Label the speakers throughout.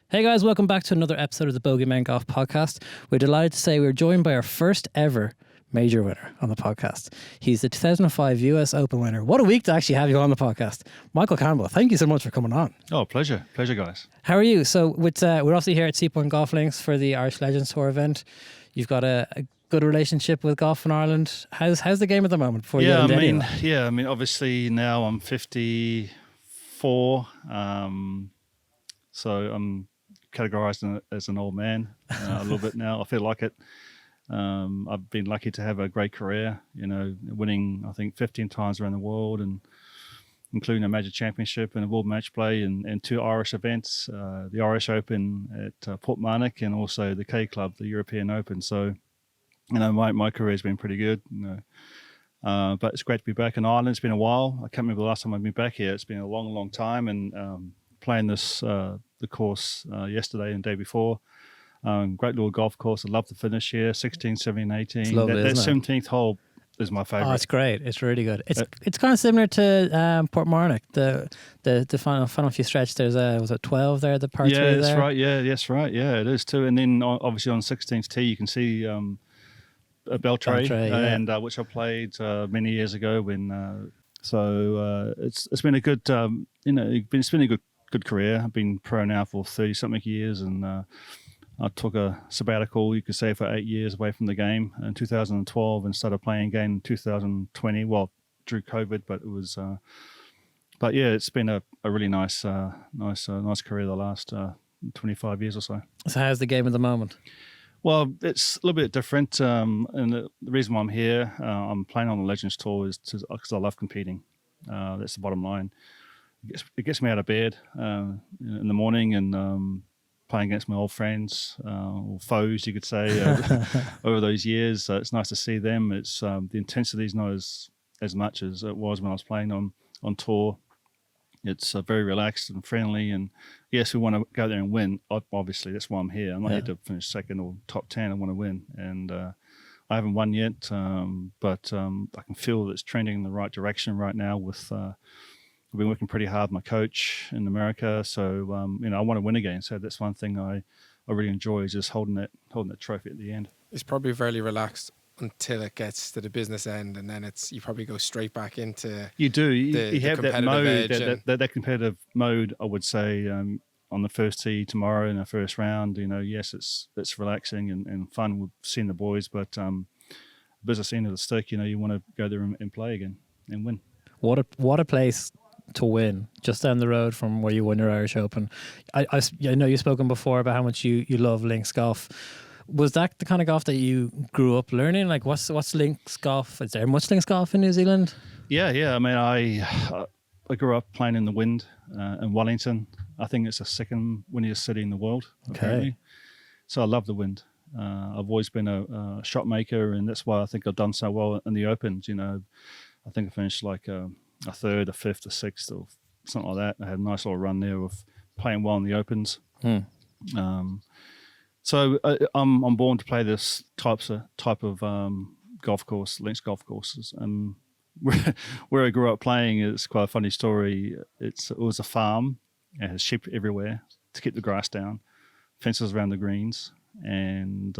Speaker 1: Hey guys, welcome back to another episode of the Bogey Golf Podcast. We're delighted to say we're joined by our first ever major winner on the podcast. He's the 2005 US Open winner. What a week to actually have you on the podcast. Michael Campbell, thank you so much for coming on.
Speaker 2: Oh, pleasure. Pleasure, guys.
Speaker 1: How are you? So we're obviously here at Seapoint Golf Links for the Irish Legends Tour event. You've got a good relationship with golf in Ireland. How's the game at the moment?
Speaker 2: Obviously now I'm 54, so I'm categorized as an old man a little bit now. I feel like it. I've been lucky to have a great career, winning, I think, 15 times around the world, and including a major championship and a world match play and two Irish events, the Irish Open at Portmarnock and also the K Club, the European Open. So, my career's been pretty good, but it's great to be back in Ireland. It's been a while. I can't remember the last time I've been back here. It's been a long, long time, and playing the course yesterday and the day before. Great little golf course. I love the finish here, 16, 17, 18.
Speaker 1: It's lovely,
Speaker 2: that 17th hole is my favourite.
Speaker 1: Oh, it's great. It's really good. It's kind of similar to Portmarnock, the final few stretch. There's was it 12 there, the par 3 there?
Speaker 2: That's right. Yeah, that's right. Yeah, it is too. And then obviously on 16th tee, you can see a Beltray, and which I played many years ago when. It's been a good it's been a good career. I've been pro now for 30 something years, and I took a sabbatical, you could say, for 8 years away from the game in 2012 and started playing again in 2020. Well, through COVID, but it was. But yeah, it's been a really nice career the last 25 years or so.
Speaker 1: So how's the game at the moment?
Speaker 2: Well, it's a little bit different, and the reason why I'm here, I'm playing on the Legends Tour, is because I love competing. That's the bottom line. It gets me out of bed in the morning and playing against my old friends or foes, you could say, over those years. It's nice to see them. It's the intensity is not as much as it was when I was playing on tour. It's very relaxed and friendly, and yes, we want to go there and win. Obviously, that's why I'm here. I'm not here to finish second or top 10. I want to win, and I haven't won yet, but I can feel that it's trending in the right direction right now. I've been working pretty hard with my coach in America, so I want to win again. So that's one thing I really enjoy, is just holding that trophy at the end.
Speaker 3: It's probably fairly relaxed until it gets to the business end, and then you probably go straight back into.
Speaker 2: You do. You have that mode, that competitive mode. I would say on the first tee tomorrow in our first round. Yes, it's relaxing and fun. We've seen the boys, but business end of the stick. You want to go there and play again and win.
Speaker 1: What a place to win, just down the road from where you won your Irish Open. I know you've spoken before about how much you love links golf. Was that the kind of golf that you grew up learning? Like, what's links golf? Is there much links golf in New Zealand?
Speaker 2: Yeah. I mean, I grew up playing in the wind in Wellington. I think it's the second windiest city in the world, apparently. So I love the wind. I've always been a shot maker, and that's why I think I've done so well in the Opens. I think I finished like a third, a fifth, a sixth, or something like that. I had a nice little run there of playing well in the Opens. So I'm born to play this type of golf course, links golf courses. And where I grew up playing, it's quite a funny story. It was a farm. It has sheep everywhere to keep the grass down, fences around the greens. And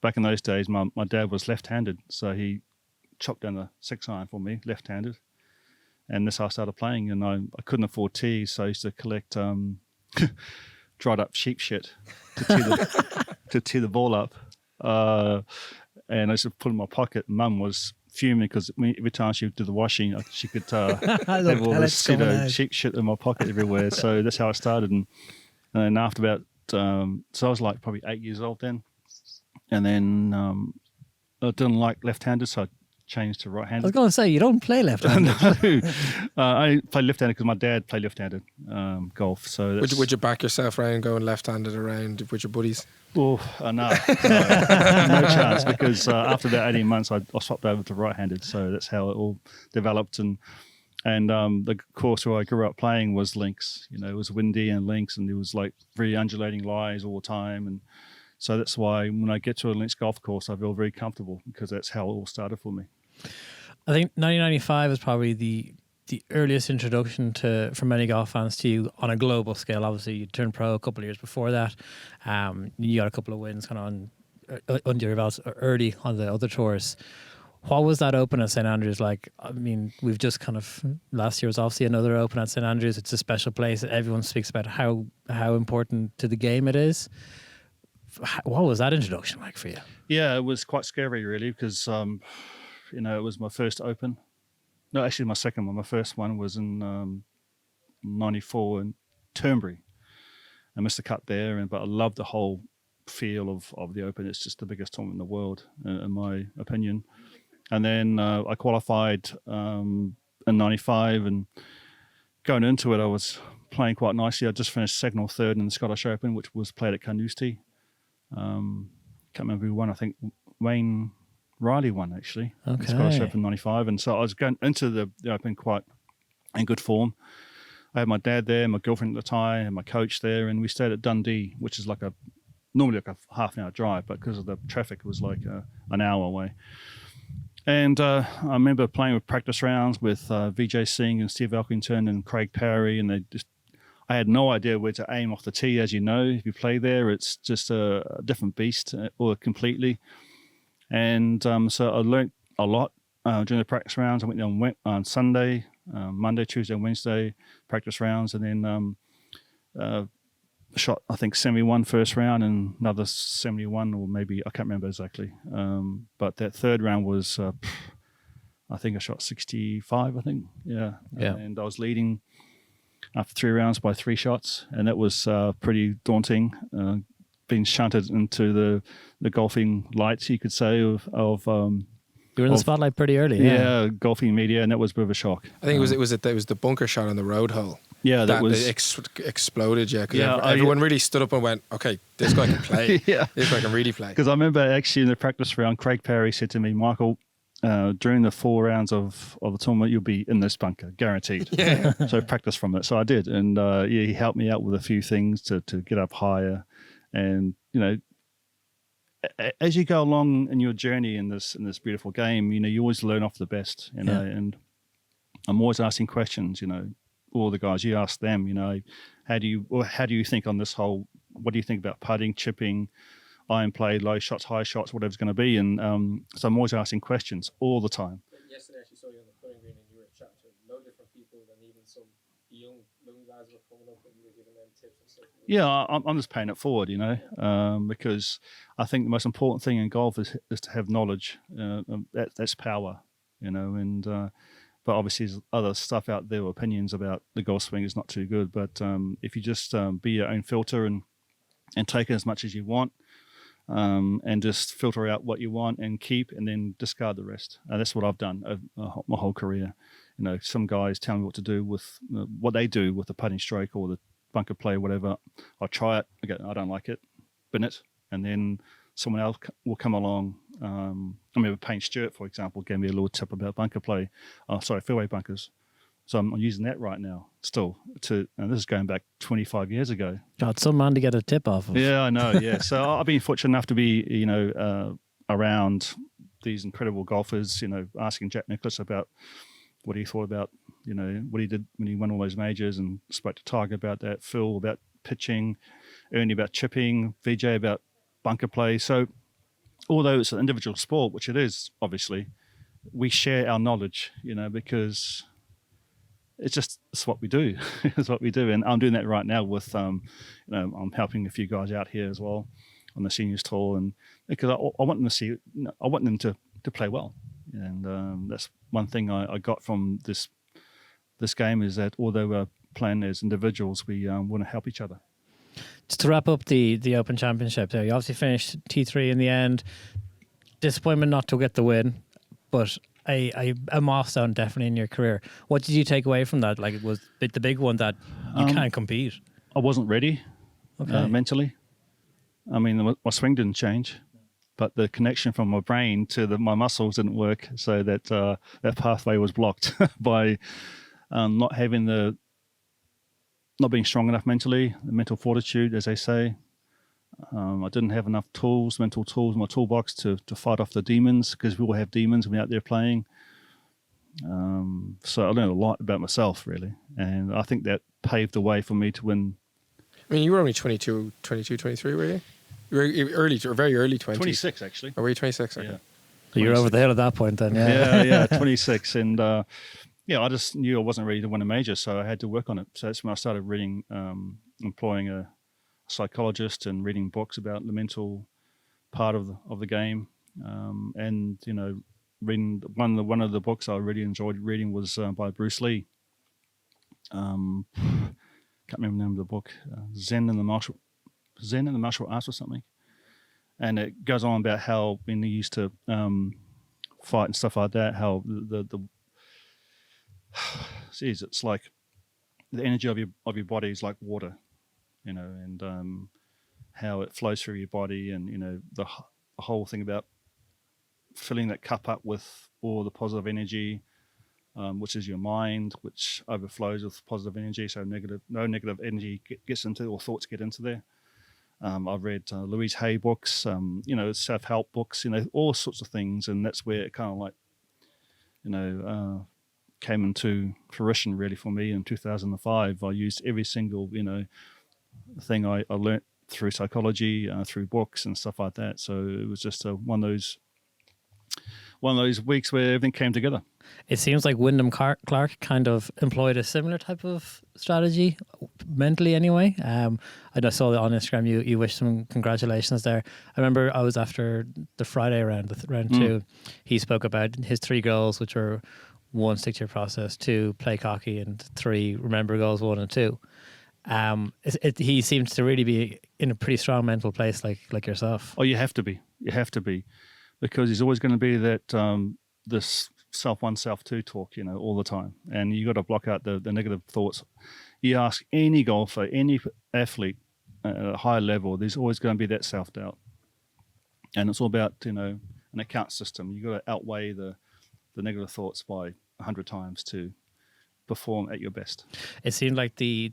Speaker 2: back in those days, my dad was left-handed, so he chopped down the 6-iron for me, left-handed. And that's how I started playing. And I couldn't afford tees, so I used to collect dried up sheep shit to tee the ball up. And I used to put it in my pocket. Mum was fuming because every time she would do the washing, she could have all this sheep shit in my pocket everywhere. So that's how I started. And then after about, so I was like probably 8 years old then. And then I didn't like left-handed, so I changed to right-handed.
Speaker 1: I was going to say, you don't play left-handed.
Speaker 2: No. I play left-handed because my dad played left-handed golf. So
Speaker 3: would you back yourself around going left-handed around with your buddies?
Speaker 2: Oh, no chance, because after that 18 months, I swapped over to right-handed. So that's how it all developed. And the course where I grew up playing was links. It was windy and links, and there was like very undulating lies all the time. And so that's why when I get to a links golf course, I feel very comfortable, because that's how it all started for me.
Speaker 1: I think 1995 is probably the the earliest introduction for many golf fans to you on a global scale? Obviously, you turned pro a couple of years before that. You got a couple of wins kind of under your belt early on the other tours. What was that Open at St Andrews like? I mean, we've just kind of, last year was obviously another Open at St Andrews. It's a special place. Everyone speaks about how important to the game it is. What was that introduction like for you?
Speaker 2: Yeah, it was quite scary, really, because it was my first Open. No, actually, my second one. My first one was in '94 in Turnberry. I missed the cut there, but I loved the whole feel of the Open. It's just the biggest tournament in the world, in my opinion. And then I qualified in '95, and going into it, I was playing quite nicely. I just finished second or third in the Scottish Open, which was played at Carnoustie. Can't remember who won. I think Wayne Riley won, actually.
Speaker 1: Okay.
Speaker 2: The Scottish Open '95, and so I was going into the Open quite in good form. I had my dad there, my girlfriend at the time, and my coach there, and we stayed at Dundee, which is normally like a half an hour drive, but because of the traffic, it was like an hour away. And I remember playing with practice rounds with Vijay Singh and Steve Elkington and Craig Parry, and I had no idea where to aim off the tee. As you know, if you play there, it's just a different beast, or completely. And so I learnt a lot during the practice rounds. I went on Sunday, Monday, Tuesday, and Wednesday practice rounds, and then shot, I think, 71 first round and another 71, or maybe I can't remember exactly. But that third round was, I think I shot 65. I think, yeah. And I was leading after 3 rounds by 3 shots, and that was pretty daunting. Being shunted into the golfing lights, you could say, of
Speaker 1: you were in the spotlight pretty early.
Speaker 2: Yeah, golfing media, and that was a bit of a shock.
Speaker 3: I think it was the bunker shot on the road hole.
Speaker 2: Yeah, that was
Speaker 3: exploded. Yeah, because everyone really stood up and went, "Okay, this guy can play.
Speaker 2: Yeah,
Speaker 3: this guy can really play."
Speaker 2: Because I remember actually in the practice round, Craig Parry said to me, "Michael, during the 4 rounds of the tournament, you'll be in this bunker, guaranteed."
Speaker 3: Yeah.
Speaker 2: So practice from it. So I did, and he helped me out with a few things to get up higher, and as you go along in your journey in this beautiful game, you always learn off the best, and I'm always asking questions, all the guys, you ask them, how do you think on this whole, what do you think about putting, chipping, iron play, low shots, high shots, whatever it's going to be, and so I'm always asking questions all the time.
Speaker 3: Yesterday I actually saw you on the putting green and you were chatting to no different people than even some young guys were coming up and you were giving them tips and stuff.
Speaker 2: Yeah, I'm just paying it forward, because I think the most important thing in golf is to have knowledge. That's power, and but obviously there's other stuff out there, opinions about the golf swing is not too good. But if you just be your own filter and take as much as you want, and just filter out what you want and keep, and then discard the rest. That's what I've done my whole career. Some guys tell me what to do with what they do with the putting stroke or the bunker play, whatever. I'll try it. I don't like it, bin it, and then someone else will come along. I remember Payne Stewart, for example, gave me a little tip about bunker play. Fairway bunkers. So I'm using that right now still. And this is going back 25 years ago.
Speaker 1: God, some man to get a tip off of.
Speaker 2: Yeah, I know. Yeah, so I've been fortunate enough to be, around these incredible golfers. Asking Jack Nicklaus about what he thought about, what he did when he won all those majors, and spoke to Tiger about that, Phil about pitching, Ernie about chipping, Vijay about bunker play. So although it's an individual sport, which it is, obviously, we share our knowledge, because it's what we do. It's what we do. And I'm doing that right now with, I'm helping a few guys out here as well on the seniors tour, and because I want them to see, I want them to play well. And that's one thing I got from this game, is that although we're playing as individuals, we want to help each other.
Speaker 1: Just to wrap up the Open Championship there, you obviously finished T3 in the end. Disappointment not to get the win, but a milestone definitely in your career. What did you take away from that? Like, it was the big one that you can't compete.
Speaker 2: I wasn't ready mentally. I mean, my swing didn't change, but the connection from my brain to my muscles didn't work, so that that pathway was blocked by not being strong enough mentally, the mental fortitude, as they say. I didn't have enough mental tools in my toolbox to fight off the demons, because we all have demons when we're out there playing. So I learned a lot about myself, really. And I think that paved the way for me to win.
Speaker 4: I mean, you were only 22, 23, were you? You were early, or very early 20s.
Speaker 2: 26, actually.
Speaker 4: Or were you 26? Okay.
Speaker 2: Yeah.
Speaker 1: So you're over the hill at that point then, yeah.
Speaker 2: Yeah, 26. And, I just knew I wasn't ready to win a major, so I had to work on it. So that's when I started reading, employing a psychologist and reading books about the mental part of the game. And, reading one of the books I really enjoyed reading was by Bruce Lee. Can't remember the name of the book. Zen in the Martial Arts or something. And it goes on about how when he used to fight and stuff like that, how it's like the energy of your body is like water, and how it flows through your body, and the whole thing about filling that cup up with all the positive energy, which is your mind, which overflows with positive energy. So no negative energy gets into, or thoughts get into there. I've read Louise Hay books, self-help books, all sorts of things, and that's where it kind of like, came into fruition really for me in 2005. I used every single, thing I learnt through psychology, through books and stuff like that. So it was just one of those weeks where everything came together.
Speaker 1: It seems like Wyndham Clark kind of employed a similar type of strategy, mentally anyway. I just saw that on Instagram you wished him congratulations there. I remember I was after the Friday round, round 2. He spoke about his 3 goals, which were 1, stick to your process, 2, play cocky, and 3, remember goals 1 and 2. He seems to really be in a pretty strong mental place, like yourself.
Speaker 2: Oh, you have to be, because he's always going to be that this self 1, self 2 talk, all the time, and you got to block out the negative thoughts. You ask any golfer, any athlete at a high level, there's always going to be that self doubt, and it's all about an account system. You got to outweigh the negative thoughts by 100 times to perform at your best.
Speaker 1: It seemed like the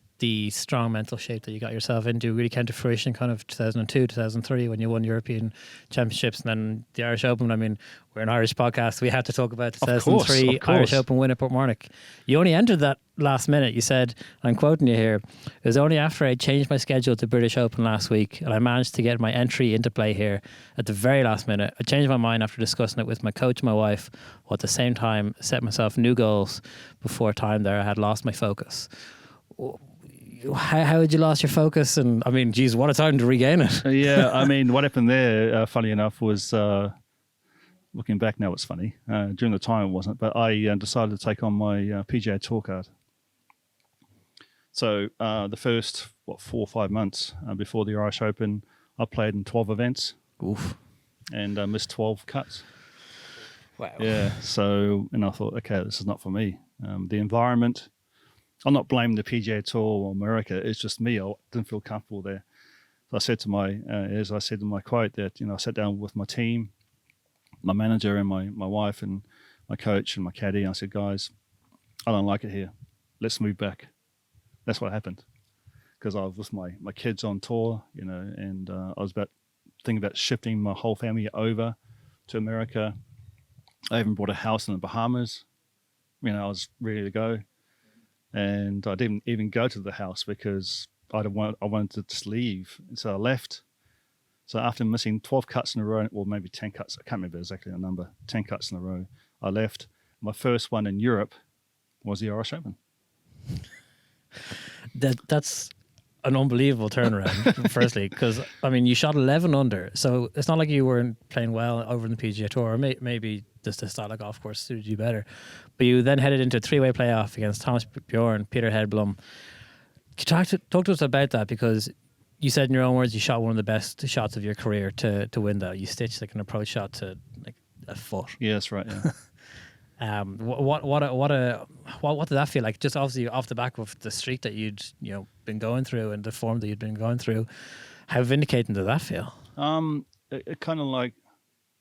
Speaker 1: strong mental shape that you got yourself into really came to fruition kind of 2002, 2003 when you won European Championships and then the Irish Open. I mean, we're an Irish podcast. We have to talk about 2003
Speaker 2: of course.
Speaker 1: Irish Open win at Portmarnock. You only entered that last minute. You said, I'm quoting you here, it was only after I changed my schedule to British Open last week and I managed to get my entry into play here at the very last minute. I changed my mind after discussing it with my coach and my wife, while at the same time set myself new goals. Before time there, I had lost my focus. How had you lost your focus? And I mean, geez, what a time to regain it.
Speaker 2: Yeah, I mean, what happened there, funny enough, was looking back now, it's funny. During the time, it wasn't, but I decided to take on my PGA Tour card. So the first 4 or 5 months before the Irish Open, I played in 12 events.
Speaker 1: Oof.
Speaker 2: And missed 12 cuts.
Speaker 1: Wow.
Speaker 2: Yeah. So, and I thought, okay, this is not for me. The environment. I'm not blaming the PGA Tour or America. It's just me. I didn't feel comfortable there. So I said to as I said in my quote, that I sat down with my team, my manager, and my wife, and my coach and my caddy. And I said, guys, I don't like it here. Let's move back. That's what happened. Because I was with my kids on tour, and I was thinking about shifting my whole family over to America. I even bought a house in the Bahamas. I was ready to go. And I didn't even go to the house because I wanted to just leave. And so I left. So after missing 12 cuts in a row, or maybe 10 cuts, I can't remember exactly the number, 10 cuts in a row, I left. My first one in Europe was the Irish Open.
Speaker 1: That's an unbelievable turnaround, firstly, because, I mean, you shot 11 under. So it's not like you weren't playing well over in the PGA Tour, or maybe just the style of golf course suited you better. But you then headed into a 3-way playoff against Thomas Bjorn, Peter Hedblom. Talk to us about that, because you said in your own words you shot one of the best shots of your career to win that. You stitched like an approach shot to like a foot.
Speaker 2: Yeah, that's right, yeah.
Speaker 1: What did that feel like? Just obviously off the back of the streak that you'd been going through and the form that you'd been going through, how vindicating did that feel?
Speaker 2: It kind of like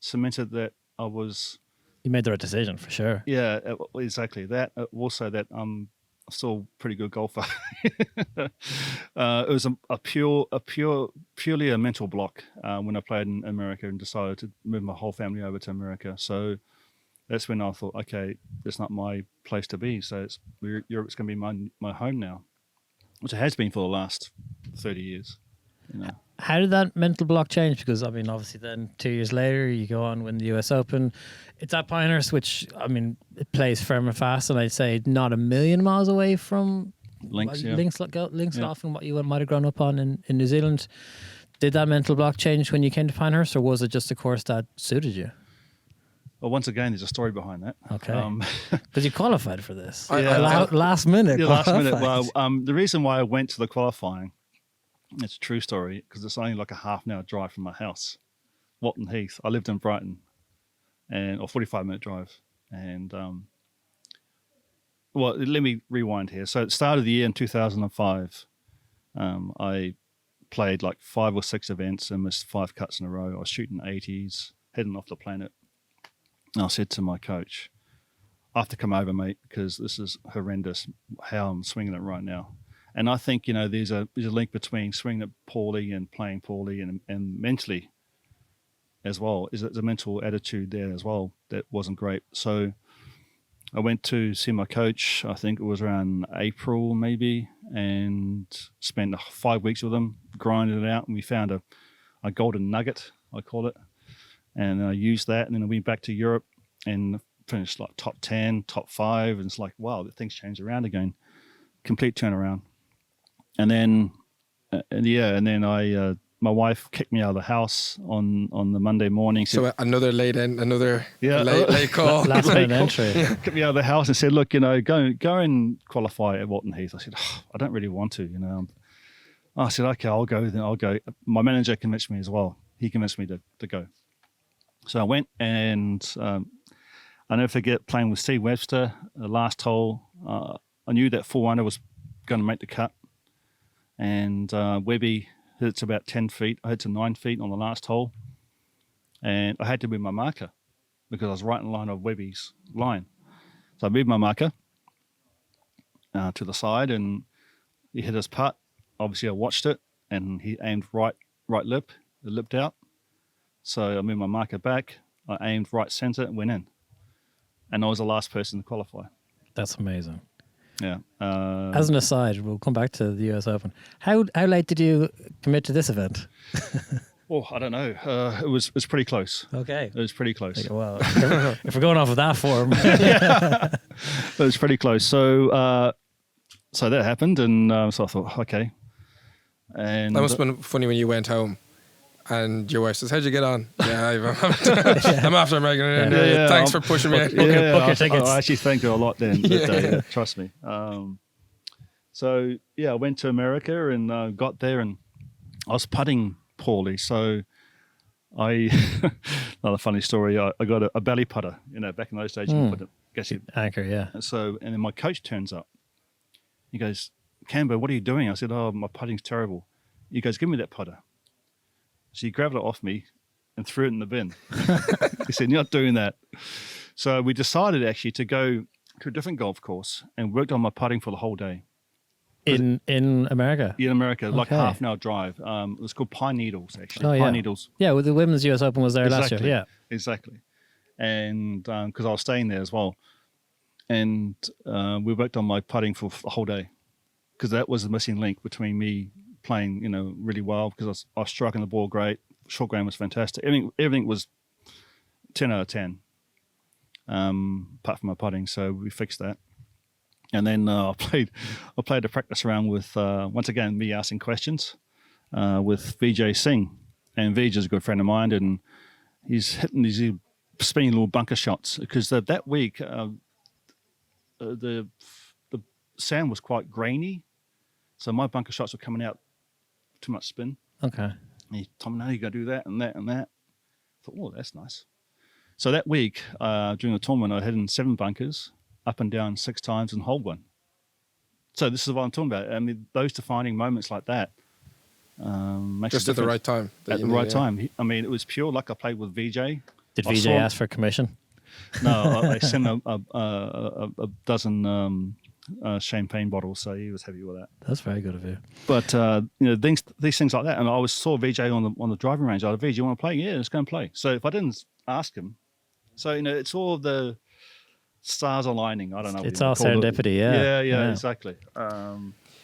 Speaker 2: cemented that I was.
Speaker 1: You made the right decision for sure.
Speaker 2: Yeah, exactly that. Also that I'm still a pretty good golfer. It was purely a mental block when I played in America and decided to move my whole family over to America. So that's when I thought, okay, it's not my place to be. So Europe's going to be my home now, which it has been for the last 30 years. You know.
Speaker 1: How did that mental block change? Because, I mean, obviously then 2 years later, you go on, win the US Open. It's at Pinehurst, which, I mean, it plays firm and fast, and I'd say not a million miles away from
Speaker 2: Links, yeah.
Speaker 1: Links golf and what you might have grown up on in New Zealand. Did that mental block change when you came to Pinehurst, or was it just a course that suited you?
Speaker 2: Well, once again, there's a story behind that.
Speaker 1: Okay. Because you qualified for this.
Speaker 2: Yeah.
Speaker 1: Last minute.
Speaker 2: Yeah, last minute.
Speaker 1: qualified.
Speaker 2: Well, the reason why I went to the qualifying, it's a true story, because it's only like a half an hour drive from my house, Walton Heath. I lived in Brighton, or 45-minute drive. And, well, let me rewind here. So at the start of the year in 2005, I played like 5 or 6 events and missed 5 cuts in a row. I was shooting 80s, heading off the planet. And I said to my coach, I have to come over, mate, because this is horrendous how I'm swinging it right now. And I think, you know, there's a link between swinging it poorly and playing poorly and mentally as well. There's a mental attitude there as well that wasn't great. So I went to see my coach, I think it was around April maybe, and spent 5 weeks with him, grinding it out, and we found a golden nugget, I call it. And I used that, and then I went back to Europe and finished like top 10, top 5, and it's like, wow, things changed around again. Complete turnaround. And then, my wife kicked me out of the house on the Monday morning.
Speaker 4: So another late call.
Speaker 1: Last minute entry.
Speaker 2: Kicked me out of the house and said, look, you know, go and qualify at Walton Heath. I said, I don't really want to, you know. I said, okay, I'll go. Then I'll go. My manager convinced me as well. He convinced me to go. So I went, and I never forget playing with Steve Webster, the last hole. I knew that 4-under was going to make the cut. And Webby hit it to about 10 feet. I hit to 9 feet on the last hole. And I had to move my marker because I was right in line of Webby's line. So I moved my marker to the side, and he hit his putt. Obviously, I watched it, and he aimed right lip. It lipped out. So I moved my marker back. I aimed right center and went in. And I was the last person to qualify.
Speaker 1: That's amazing.
Speaker 2: Yeah.
Speaker 1: As an aside, we'll come back to the US Open. How late did you commit to this event?
Speaker 2: Oh, I don't know. It was pretty close.
Speaker 1: Okay.
Speaker 2: It was pretty close.
Speaker 1: Well, if we're going off of that form.
Speaker 2: It was pretty close. So that happened, and so I thought, okay. And
Speaker 4: that must have been funny when you went home and your wife says, how'd you get on? Yeah, I'm after American.
Speaker 2: Yeah,
Speaker 4: thanks for pushing me.
Speaker 1: Book your tickets.
Speaker 2: I actually thanked her a lot then. That day, trust me. So, yeah, I went to America and got there, and I was putting poorly. So another funny story, I got a belly putter. You know, back in those days, you put
Speaker 1: anchor, yeah.
Speaker 2: So, and then my coach turns up. He goes, Campbell, what are you doing? I said, my putting's terrible. He goes, give me that putter. So he grabbed it off me and threw it in the bin. He said, you're not doing that. So we decided actually to go to a different golf course and worked on my putting for the whole day.
Speaker 1: In America?
Speaker 2: In America,
Speaker 1: Okay.
Speaker 2: like a half an hour drive. It was called Pine Needles, actually.
Speaker 1: Oh, yeah.
Speaker 2: Pine Needles.
Speaker 1: Yeah, well, the Women's US Open was there last year. Yeah.
Speaker 2: Exactly. And because I was staying there as well. And we worked on my putting for the whole day, because that was the missing link between me playing, you know, really well, because I was striking the ball great. Short game was fantastic. Everything was 10 out of 10, apart from my putting. So we fixed that. And then I played a practice round with, once again, me asking questions with Vijay Singh. And Vijay's a good friend of mine, and he's hitting these spinning little bunker shots, because that week the sand was quite grainy. So my bunker shots were coming out too much spin.
Speaker 1: Okay.
Speaker 2: And he told me, no, you got to do that and that and that. I thought, oh, that's nice. So that week, during the tournament, I hit in 7 bunkers, up and down 6 times, and hold one. So this is what I'm talking about. I mean, those defining moments like that.
Speaker 4: Just at the right time.
Speaker 2: At the right time. I mean, it was pure luck. I played with VJ.
Speaker 1: Did VJ ask for commission?
Speaker 2: No, I sent a dozen champagne bottles, so he was happy with that.
Speaker 1: That's very good of you.
Speaker 2: But you know, these things like that, and I saw VJ on the driving range. I said, VJ, you want to play? Yeah, let's go and play. So if I didn't ask him, So it's all the stars aligning. I don't know.
Speaker 1: It's all serendipity.
Speaker 2: Yeah, exactly.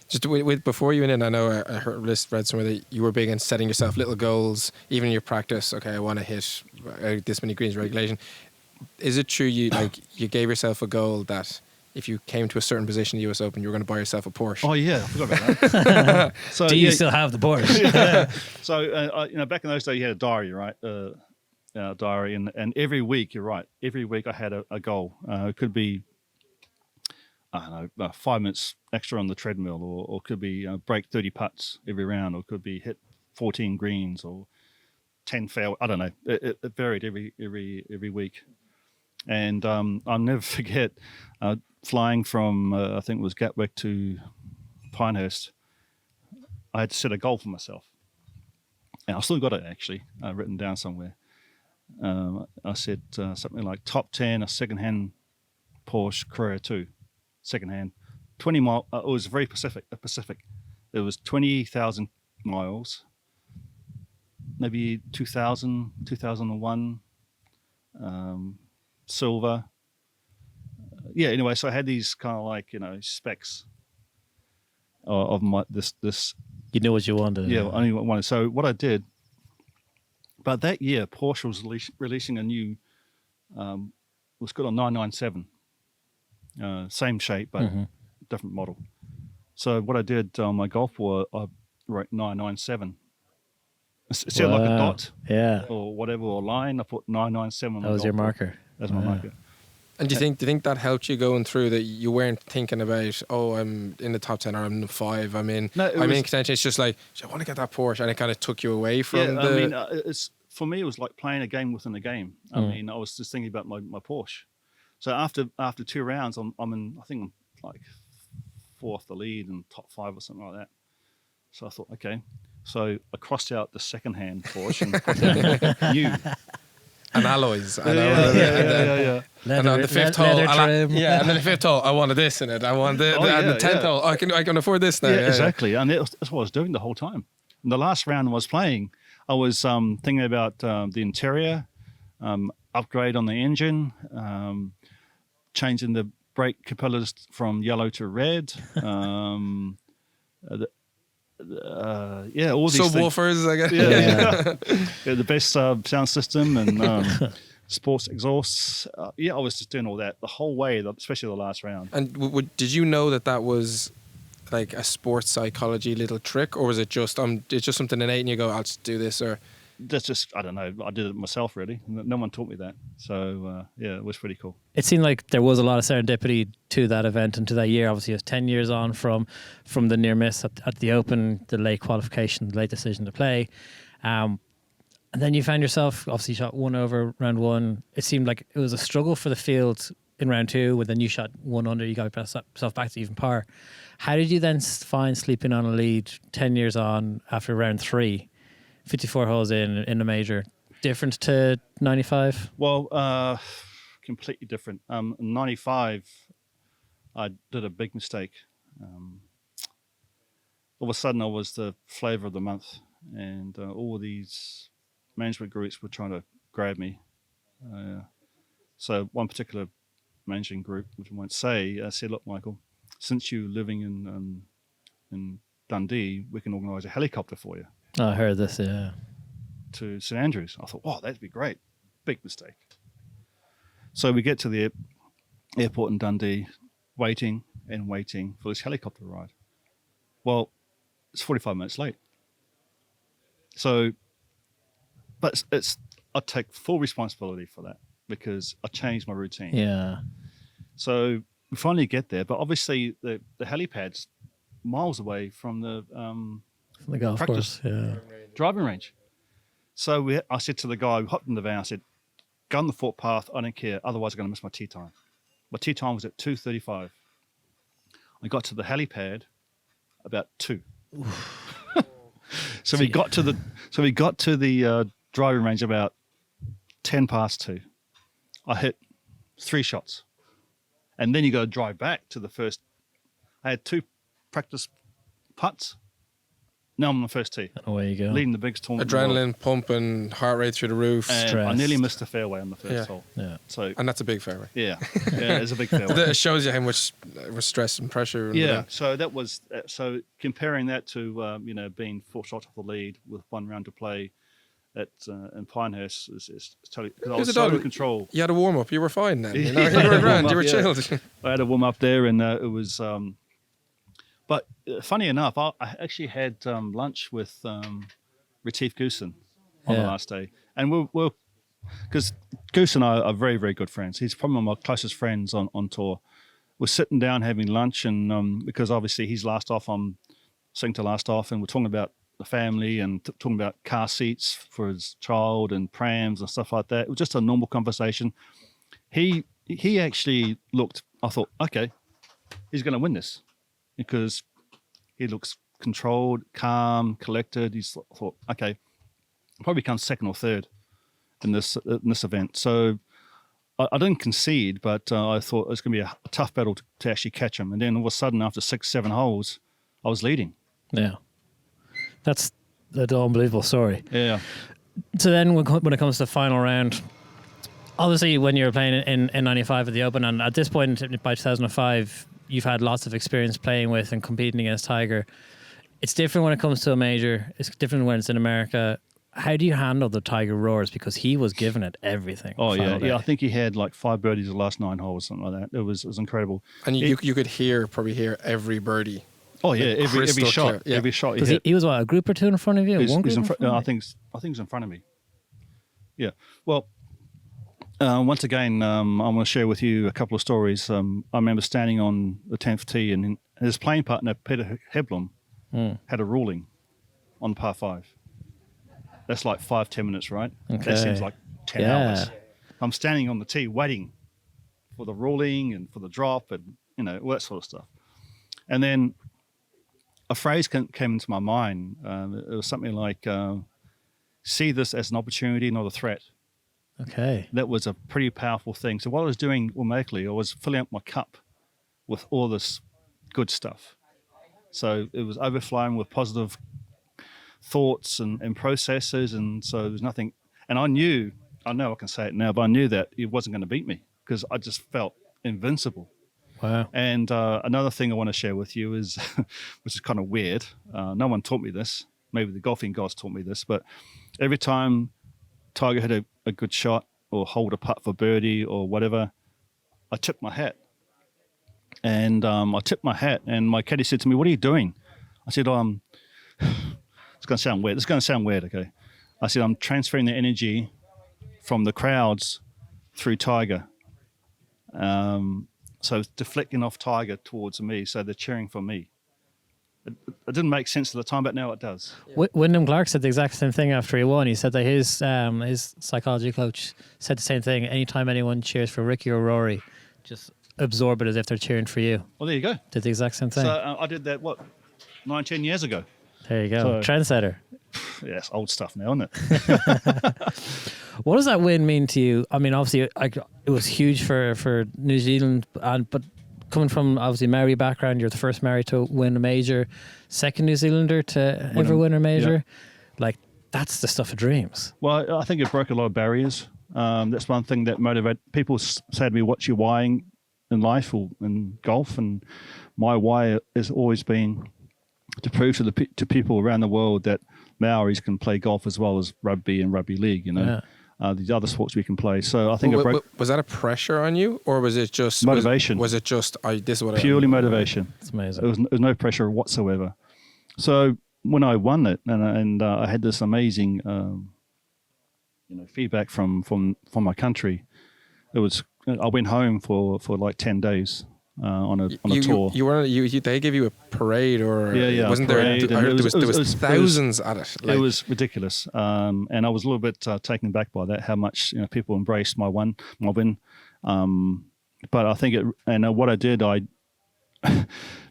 Speaker 4: Just with before you went in, I know I read somewhere that you were big in setting yourself little goals, even in your practice. Okay, I want to hit this many greens regulation. Is it true you gave yourself a goal that if you came to a certain position in the US Open, you were going to buy yourself a Porsche?
Speaker 2: Oh yeah, I forgot about that. So,
Speaker 1: do you still have the Porsche?
Speaker 2: Yeah. So back in those days, you had a diary, right? Diary, and every week, you're right. Every week, I had a goal. It could be, I don't know, 5 minutes extra on the treadmill, or could be break 30 putts every round, or could be hit 14 greens, or 10 fairway. I don't know. It varied every week. And I'll never forget flying from I think it was Gatwick to Pinehurst. I had to set a goal for myself, and I still got it actually written down somewhere. I said something like top 10 a second-hand Porsche Carrera 2, second-hand, 20 mile. It was very Pacific. It was 20,000 miles, maybe 2000, 2001. Silver. Anyway, so I had these kind of like specs of my this.
Speaker 1: You knew what you wanted.
Speaker 2: Yeah, I knew what I wanted. So what I did, but that year Porsche was releasing a new, was good on 997, same shape but different model. So what I did on my golf ball, I wrote 997. It sounded like a dot, or whatever, or line. I put 997 on my
Speaker 1: That was your
Speaker 2: golf ball.
Speaker 1: marker.
Speaker 2: That's my marker.
Speaker 4: And do you think that helped you going through, that you weren't thinking about, I'm in the top 10 or I'm in the 5, I'm in contention? It's just like, I want to get that Porsche, and it kind of took you away from
Speaker 2: I mean, for me, it was like playing a game within a game. I mean, I was just thinking about my Porsche. So after 2 rounds, I'm in, I think I'm like 4th the lead and top 5 or something like that. So I thought, okay. So I crossed out the second-hand Porsche and put down new.
Speaker 4: And alloys.
Speaker 2: Yeah.
Speaker 4: And on the 5th hole, and then the 5th hole, I wanted this in it. I wanted and the 10th hole, I can afford this now.
Speaker 2: Yeah, exactly. And that's what I was doing the whole time. And the last round I was playing, I was thinking about the interior, upgrade on the engine, changing the brake capillars from yellow to red. All these
Speaker 4: subwoofers, I guess.
Speaker 2: The best sound system and sports exhausts. I was just doing all that the whole way, especially the last round.
Speaker 4: And did you know that was like a sports psychology little trick, or was it just it's just something innate and you go, I'll just do this? Or
Speaker 2: that's just, I don't know, I did it myself really. No one taught me that. So it was pretty cool.
Speaker 1: It seemed like there was a lot of serendipity to that event and to that year. Obviously it was 10 years on from the near miss at the Open, the late qualification, the late decision to play, and then you found yourself, obviously shot 1 over round 1. It seemed like it was a struggle for the field in round 2, when then you shot 1 under, you got yourself back to even par. How did you then find sleeping on a lead 10 years on after round 3? 54 holes in a major, different to 95?
Speaker 2: Well, completely different. 95, I did a big mistake. All of a sudden, I was the flavour of the month, and all these management groups were trying to grab me. So one particular managing group, which I won't say, said, "Look, Michael, since you're living in Dundee, we can organise a helicopter for you."
Speaker 1: Oh, I heard this, yeah.
Speaker 2: To St Andrews. I thought, wow, that'd be great. Big mistake. So we get to the airport in Dundee, waiting for this helicopter ride. Well, it's 45 minutes late. So, but I take full responsibility for that because I changed my routine.
Speaker 1: Yeah.
Speaker 2: So we finally get there, but obviously the helipad's miles away from the
Speaker 1: golf
Speaker 2: practice
Speaker 1: course,
Speaker 2: driving range. So I said to the guy who hopped in the van, I said, "Go on the footpath. I don't care. Otherwise, I'm going to miss my tee time." My tee time was at 2:35. I got to the helipad about 2. So we got to the driving range about 10 past 2. I hit 3 shots, and then you got to drive back to the first. I had 2 practice putts. No, I'm on the first tee,
Speaker 1: And away you go.
Speaker 2: leading the biggest tournament. in the world.
Speaker 4: Adrenaline pumping, heart rate through the roof,
Speaker 2: And I
Speaker 1: Stressed.
Speaker 2: nearly missed the fairway on the first
Speaker 4: Yeah.
Speaker 2: hole.
Speaker 1: Yeah.
Speaker 2: So
Speaker 4: and that's a big fairway.
Speaker 2: yeah, it's a big fairway.
Speaker 4: It shows you how much stress and pressure. And
Speaker 2: Yeah,
Speaker 4: everything.
Speaker 2: so that was so comparing that to being 4 shots off the lead with 1 round to play at in Pinehurst is totally because I
Speaker 4: It was
Speaker 2: was
Speaker 4: a
Speaker 2: so
Speaker 4: dog-
Speaker 2: in control.
Speaker 4: You had a warm up. You were fine then. You, know?
Speaker 2: Yeah,
Speaker 4: You were grand.
Speaker 2: warm-up,
Speaker 4: You were
Speaker 2: yeah.
Speaker 4: chilled.
Speaker 2: I had a warm up there, and it was. But funny enough, I actually had lunch with Retief Goosen on the
Speaker 1: Yeah.
Speaker 2: last day, and we're because Goose and I are very, very good friends. He's probably one of my closest friends on tour. We're sitting down having lunch, and because obviously he's last off, I'm sitting to last off, and we're talking about the family and talking about car seats for his child and prams and stuff like that. It was just a normal conversation. He actually looked. I thought, okay, he's going to win this because he looks controlled, calm, collected. I thought, okay, probably comes second or third in this event. So I didn't concede, but I thought it was going to be a tough battle to actually catch him. And then all of a sudden, after 6-7 holes, I was leading.
Speaker 1: Yeah. That's an unbelievable story.
Speaker 2: Yeah.
Speaker 1: So then when it comes to the final round, obviously when you're playing in 95 at the Open, and at this point by 2005, you've had lots of experience playing with and competing against Tiger. It's different when it comes to a major. It's different when it's in America. How do you handle the Tiger roars? Because he was giving it everything.
Speaker 2: Oh, yeah.
Speaker 1: final day.
Speaker 2: Yeah, I think he had like 5 birdies the last 9 holes, something like that. It was incredible.
Speaker 4: And you could probably hear every birdie.
Speaker 2: Oh, yeah, every
Speaker 4: crystal
Speaker 2: shot.
Speaker 4: clear, yeah.
Speaker 2: Every shot he
Speaker 1: Because
Speaker 2: hit.
Speaker 1: he was what, a group or two in front of you? One group
Speaker 2: He's
Speaker 1: in front of
Speaker 2: I
Speaker 1: you?
Speaker 2: think he's in front of me. Yeah. Well, once again, I want to share with you a couple of stories. I remember standing on the 10th tee, and his playing partner, Peter Heblum, had a ruling on par 5. That's like 5-10 minutes, right?
Speaker 1: Okay.
Speaker 2: That seems like 10
Speaker 1: Yeah.
Speaker 2: hours. I'm standing on the tee waiting for the ruling and for the drop and, all that sort of stuff. And then a phrase came into my mind. It was something like, see this as an opportunity, not a threat.
Speaker 1: Okay.
Speaker 2: That was a pretty powerful thing. So what I was doing automatically, I was filling up my cup with all this good stuff. So it was overflowing with positive thoughts and processes, and so there was nothing. And I know I can say it now, but I knew that it wasn't going to beat me because I just felt invincible.
Speaker 1: Wow.
Speaker 2: And another thing I want to share with you is, which is kind of weird. No one taught me this. Maybe the golfing gods taught me this, but every time Tiger hit a good shot or hold a putt for birdie or whatever, I tipped my hat. And I tipped my hat, and my caddy said to me, "What are you doing?" I said, it's going to sound weird. It's going to sound weird, okay? I said, I'm transferring the energy from the crowds through Tiger. So it's deflecting off Tiger towards me, so they're cheering for me. It didn't make sense at the time, but now it does.
Speaker 1: Wyndham Clark said the exact same thing after he won. He said that his psychology coach said the same thing. Anytime anyone cheers for Ricky or Rory, just absorb it as if they're cheering for you.
Speaker 2: Well, there you go.
Speaker 1: Did the exact same thing.
Speaker 2: So I did that, 9-10 years ago.
Speaker 1: There you go.
Speaker 2: So-
Speaker 1: Trendsetter.
Speaker 2: Yeah, it's old stuff now, isn't it?
Speaker 1: What does that win mean to you? I mean, obviously, it was huge for New Zealand, but coming from obviously Maori background, you're the first Maori to win a major, second New Zealander to ever win a major. Like, that's the stuff of dreams.
Speaker 2: Well, I think it broke a lot of barriers. That's one thing that motivated people. Say to me, "What's your why in life or in golf?" And my why has always been to prove to people around the world that Maoris can play golf as well as rugby and rugby league. These other sports we can play. So I think it broke
Speaker 4: Was that a pressure on you, or was it just
Speaker 2: motivation.
Speaker 4: Was it just this is what
Speaker 2: Purely motivation.
Speaker 1: It's amazing.
Speaker 2: There was no pressure whatsoever. So when I won it, and I had this amazing, feedback from my country, it was. I went home for like 10 days on a tour.
Speaker 4: They gave you a parade, or
Speaker 2: Yeah,
Speaker 4: wasn't
Speaker 2: parade,
Speaker 4: there? I
Speaker 2: and
Speaker 4: heard
Speaker 2: it
Speaker 4: there was
Speaker 2: was-
Speaker 4: thousands at it.
Speaker 2: It was ridiculous, and I was a little bit taken back by that. How much people embraced my win. But I think it, and what I did,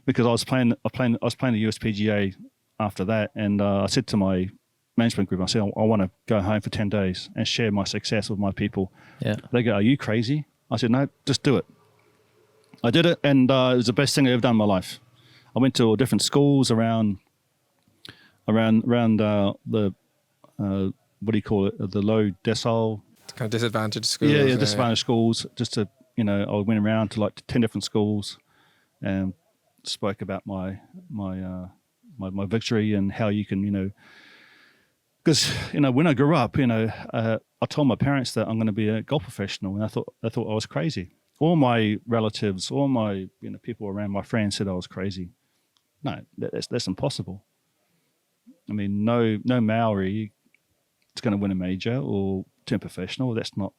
Speaker 2: because I was playing the USPGA after that, and I said to my management group, I said, I want to go home for 10 days and share my success with my people.
Speaker 1: Yeah.
Speaker 2: They go, "Are you crazy?" I said, "No, just do it." I did it, and it was the best thing I've ever done in my life. I went to different schools around around the what do you call it? The low decile.
Speaker 4: Kind of disadvantaged schools.
Speaker 2: Yeah, disadvantaged schools. Just to I went around to like 10 different schools, and spoke about my victory and how you can because when I grew up I told my parents that I'm going to be a golf professional, and I thought I was crazy. All my relatives, all my people around, my friends said I was crazy. No, that's impossible. I mean, no Maori is going to win a major or turn professional. That's not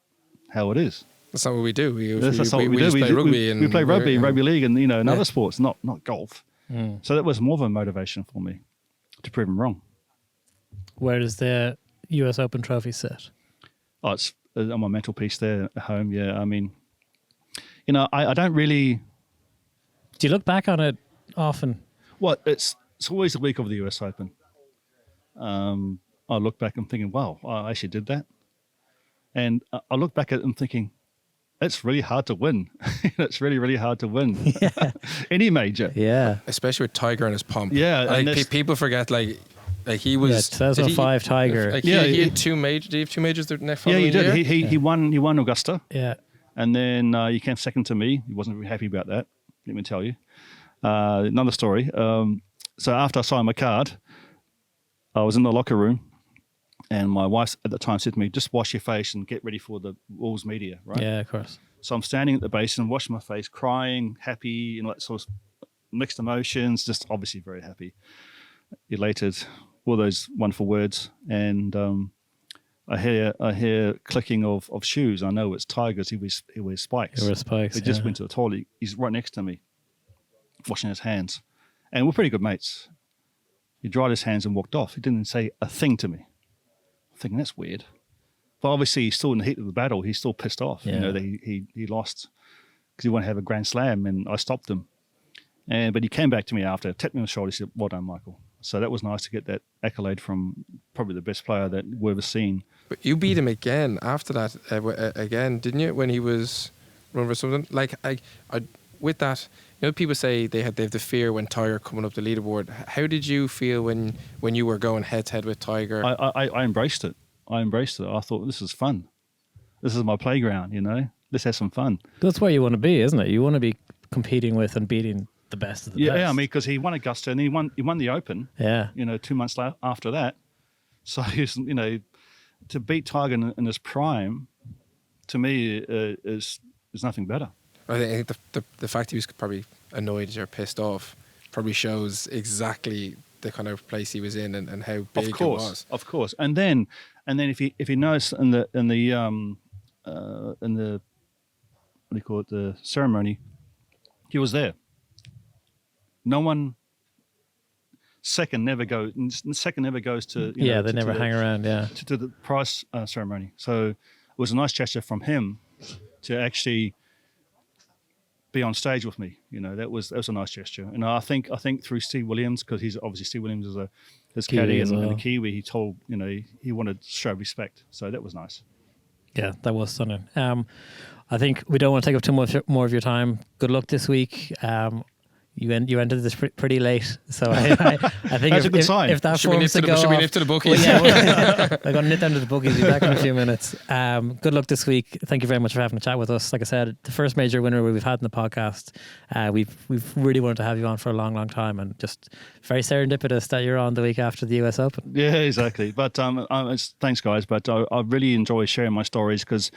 Speaker 2: how it is.
Speaker 4: That's not what we do. We
Speaker 2: just play rugby. We play rugby and rugby league and and other sports, not golf. So that was more of a motivation for me to prove them wrong.
Speaker 1: Where does the US Open trophy sit?
Speaker 2: Oh, it's on my mantelpiece there at home. Yeah, I mean, I don't really.
Speaker 1: Do you look back on it often?
Speaker 2: Well, it's always the week of the US Open. I look back and thinking, wow, I actually did that. And I look back at it and thinking, it's really hard to win. It's really, really hard to win. Yeah. Any major.
Speaker 1: Yeah.
Speaker 4: Especially with Tiger and his pump.
Speaker 2: Yeah.
Speaker 4: Like people forget, like he was
Speaker 1: 2005 Tiger.
Speaker 4: Like he had two majors. Did he have two majors the next following
Speaker 2: year? Yeah, he
Speaker 4: did.
Speaker 2: He won Augusta.
Speaker 1: Yeah.
Speaker 2: And then he came second to me. He wasn't very happy about that. Let me tell you. Another story. So after I signed my card, I was in the locker room, and my wife at the time said to me, just wash your face and get ready for the Wolves media, right?
Speaker 1: Yeah, of course.
Speaker 2: So I'm standing at the basin, washing my face, crying, happy, that sort of mixed emotions, just obviously very happy, elated, all those wonderful words. And I hear clicking of shoes. I know it's Tiger's. He wears spikes.
Speaker 1: He wears spikes.
Speaker 2: He just went to the toilet. He's right next to me, washing his hands. And we're pretty good mates. He dried his hands and walked off. He didn't say a thing to me. I'm thinking, that's weird. But obviously, he's still in the heat of the battle. He's still pissed off, that he lost because he wanted to have a grand slam, and I stopped him. But he came back to me after, tapped me on the shoulder. He said, well done, Michael. So that was nice to get that accolade from probably the best player that we've ever seen.
Speaker 4: But you beat him again after that, again, didn't you? When he was running for something like I with that. People say they have the fear when Tiger coming up the leaderboard. How did you feel when you were going head to head with Tiger?
Speaker 2: I embraced it. I thought, this is fun. This is my playground. Let's have some fun.
Speaker 1: That's where you want to be, isn't it? You want to be competing with and beating the best of the best.
Speaker 2: Yeah, I mean, because he won Augusta and he won the Open.
Speaker 1: Yeah.
Speaker 2: 2 months after that. So to beat Tiger in his prime, to me, is nothing better.
Speaker 4: I think the fact he was probably annoyed or pissed off probably shows exactly the kind of place he was in and how big it was.
Speaker 2: Of course. And then if you notice in the what do you call it, the ceremony, he was there. No one. Second never goes to.
Speaker 1: They never hang around. Yeah.
Speaker 2: To the prize ceremony. So it was a nice gesture from him to actually be on stage with me. That was a nice gesture. And I think through Steve Williams, because he's obviously Steve Williams is his caddy and a Kiwi, he told he wanted to show respect. So that was nice.
Speaker 1: Yeah, that was stunning. I think we don't want to take up too much more of your time. Good luck this week. You entered this pretty late, so I think
Speaker 2: that's a good sign.
Speaker 1: If that
Speaker 4: should we nip to the bookies?
Speaker 1: Well, yeah, I'm going to nip down to the bookies. Be back in a few minutes. Good luck this week. Thank you very much for having a chat with us. Like I said, the first major winner we've had in the podcast. We've really wanted to have you on for a long, long time, and just very serendipitous that you're on the week after the US Open.
Speaker 2: Yeah, exactly. But thanks, guys. But I really enjoy sharing my stories because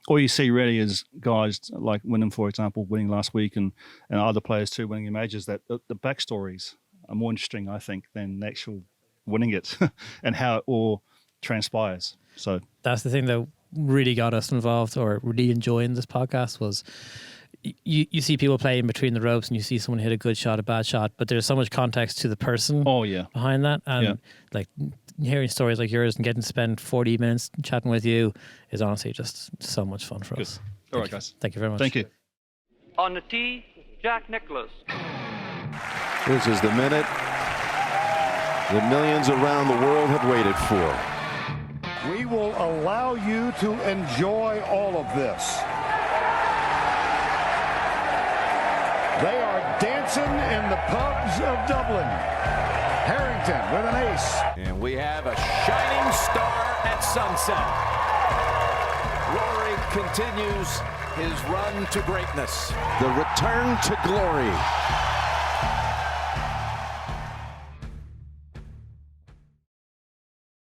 Speaker 2: all you see really is guys like Wyndham, for example, winning last week, and other players too winning in majors. That the backstories are more interesting, I think, than the actual winning it and how it all transpires. So
Speaker 1: that's the thing that really got us involved, or really enjoying this podcast, was you see people playing between the ropes and you see someone hit a good shot, a bad shot, but there's so much context to the person behind that. And like hearing stories like yours and getting to spend 40 minutes chatting with you is honestly just so much fun for us.
Speaker 2: All right, guys.
Speaker 1: Thank you very much.
Speaker 2: Thank you.
Speaker 5: On the tee, Jack Nicklaus.
Speaker 6: This is the minute that millions around the world have waited for.
Speaker 7: We will allow you to enjoy all of this. They are dancing in the pubs of Dublin. Harrington with an ace.
Speaker 8: And we have a shining star at sunset. Rory continues his run to greatness.
Speaker 6: The return to glory.